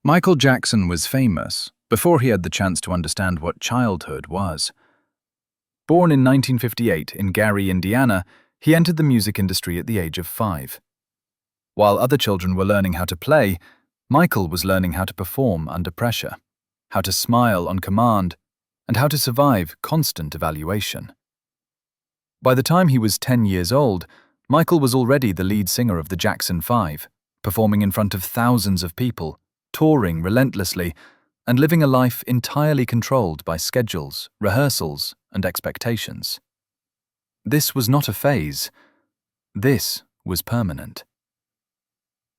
Michael Jackson was famous before he had the chance to understand what childhood was. Born in 1958 in Gary, Indiana, he entered the music industry at the age of 5. While other children were learning how to play, Michael was learning how to perform under pressure, how to smile on command, and how to survive constant evaluation. By the time he was 10 years old, Michael was already the lead singer of the Jackson 5, performing in front of thousands of people, touring relentlessly, and living a life entirely controlled by schedules, rehearsals, and expectations. This was not a phase. This was permanent.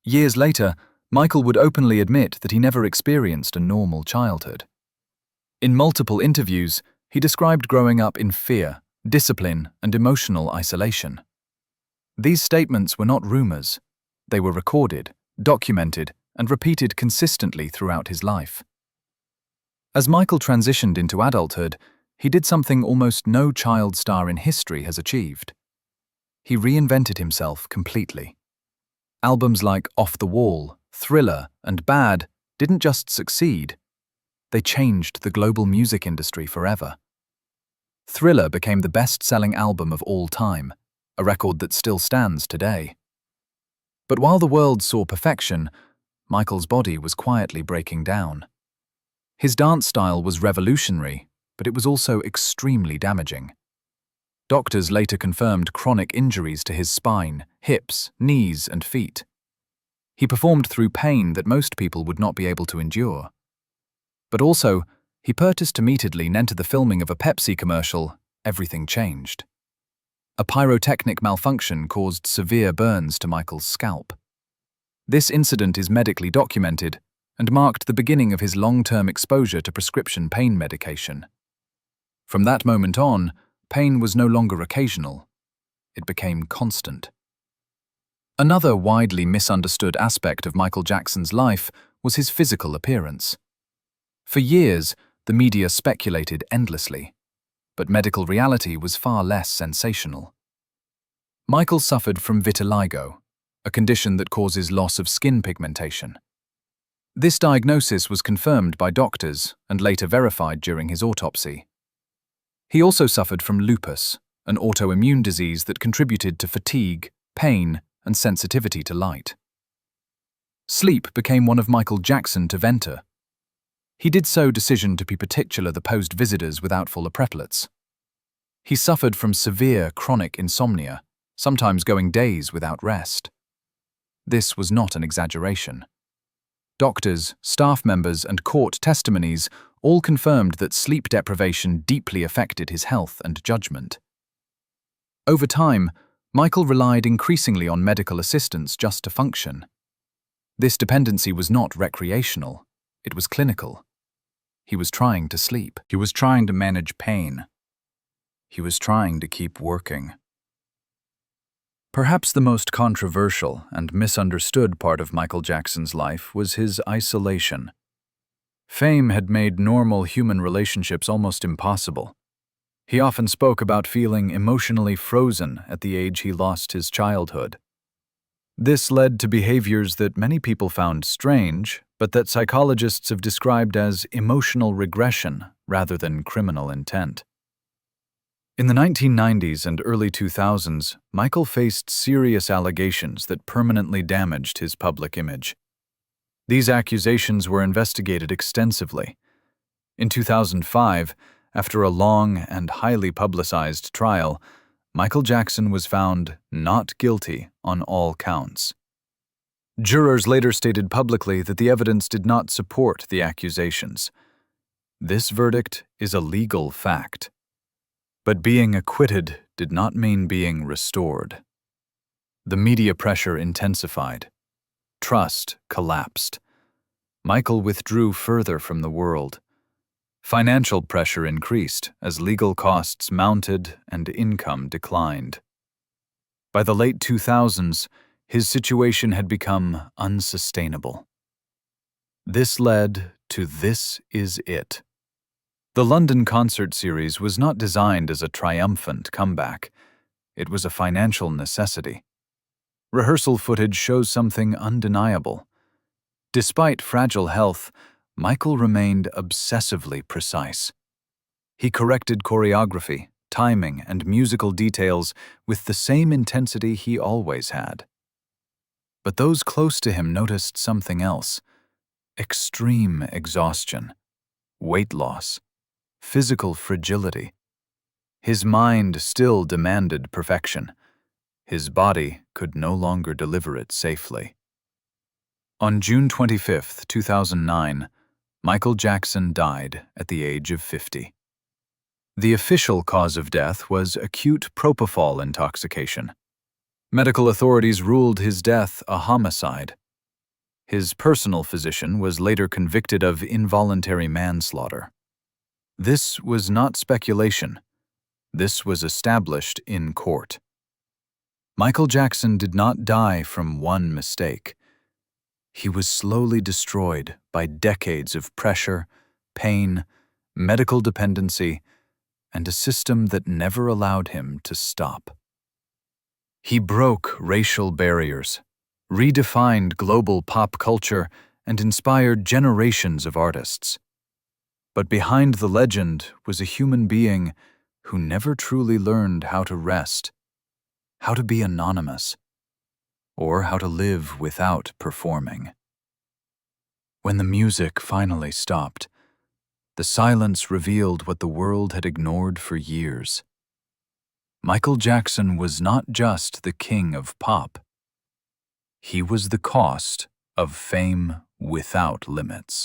Years later, Michael would openly admit that he never experienced a normal childhood. In multiple interviews, he described growing up in fear, discipline, and emotional isolation. These statements were not rumors. They were recorded, documented, and repeated consistently throughout his life. As Michael transitioned into adulthood, he did something almost no child star in history has achieved. He reinvented himself completely. Albums like Off the Wall, Thriller, and Bad didn't just succeed, they changed the global music industry forever. Thriller became the best-selling album of all time, a record that still stands today. But while the world saw perfection, Michael's body was quietly breaking down. His dance style was revolutionary, but it was also extremely damaging. Doctors later confirmed chronic injuries to his spine, hips, knees, and feet. He performed through pain that most people would not be able to endure. But also, he purposed to immediately enter the filming of a Pepsi commercial, everything changed. A pyrotechnic malfunction caused severe burns to Michael's scalp. This incident is medically documented and marked the beginning of his long-term exposure to prescription pain medication. From that moment on, pain was no longer occasional. It became constant. Another widely misunderstood aspect of Michael Jackson's life was his physical appearance. For years, the media speculated endlessly, but medical reality was far less sensational. Michael suffered from vitiligo, a condition that causes loss of skin pigmentation. This diagnosis was confirmed by doctors and later verified during his autopsy. He also suffered from lupus, an autoimmune disease that contributed to fatigue, pain, and sensitivity to light. Sleep became one of Michael Jackson's to venter. He did so decision to be particular the post visitors without full epaulets. He suffered from severe chronic insomnia, sometimes going days without rest. This was not an exaggeration. Doctors, staff members, and court testimonies all confirmed that sleep deprivation deeply affected his health and judgment. Over time, Michael relied increasingly on medical assistance just to function. This dependency was not recreational, it was clinical. He was trying to sleep. He was trying to manage pain. He was trying to keep working. Perhaps the most controversial and misunderstood part of Michael Jackson's life was his isolation. Fame had made normal human relationships almost impossible. He often spoke about feeling emotionally frozen at the age he lost his childhood. This led to behaviors that many people found strange, but that psychologists have described as emotional regression rather than criminal intent. In the 1990s and early 2000s, Michael faced serious allegations that permanently damaged his public image. These accusations were investigated extensively. In 2005, after a long and highly publicized trial, Michael Jackson was found not guilty on all counts. Jurors later stated publicly that the evidence did not support the accusations. This verdict is a legal fact. But being acquitted did not mean being restored. The media pressure intensified. Trust collapsed. Michael withdrew further from the world. Financial pressure increased as legal costs mounted and income declined. By the late 2000s, his situation had become unsustainable. This led to This Is It. The London concert series was not designed as a triumphant comeback. It was a financial necessity. Rehearsal footage shows something undeniable. Despite fragile health, Michael remained obsessively precise. He corrected choreography, timing, and musical details with the same intensity he always had. But those close to him noticed something else: extreme exhaustion, weight loss, physical fragility. His mind still demanded perfection. His body could no longer deliver it safely. On June 25, 2009, Michael Jackson died at the age of 50. The official cause of death was acute propofol intoxication. Medical authorities ruled his death a homicide. His personal physician was later convicted of involuntary manslaughter. This was not speculation. This was established in court. Michael Jackson did not die from one mistake. He was slowly destroyed by decades of pressure, pain, medical dependency, and a system that never allowed him to stop. He broke racial barriers, redefined global pop culture, and inspired generations of artists. But behind the legend was a human being who never truly learned how to rest, how to be anonymous, or how to live without performing. When the music finally stopped, the silence revealed what the world had ignored for years. Michael Jackson was not just the king of pop. He was the cost of fame without limits.